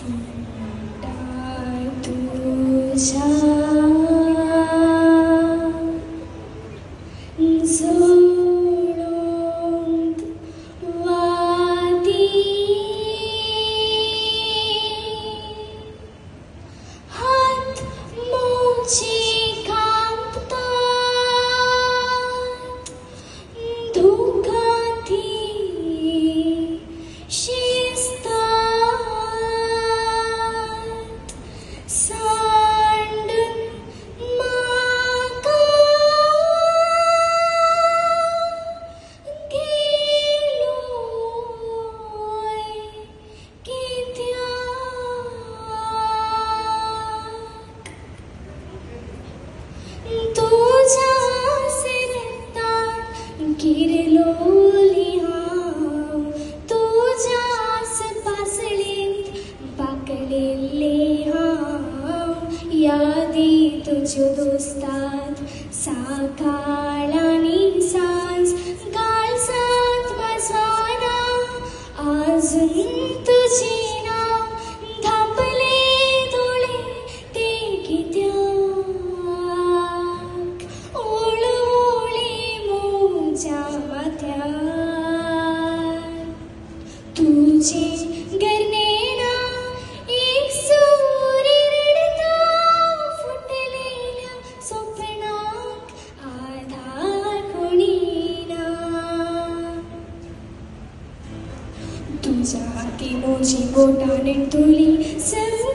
सुंटा तुझ्या जोडोंत वाती हात मोची कांपतात दुखाती शिस्तात सांडून म्हाका गेलोय कित्याक तुझ्या सिरतान गिरलोली हांव तुझ्याच पासळेंत पाकळिल्ले हांव यादी तुज्यो दोस्तात सकाळ आनी सांज काळजांत वाजना आजून तुजें नांव धांपले दोळे ते कित्याक ओळवोळी म्हज्या माथ्यार तुजें गरनेना एक सूर्य रडता फुटलेल्या स्वप्नाक आधार कोणी ना तुझ्या हाती म्हजी बोटां नेणतुली संग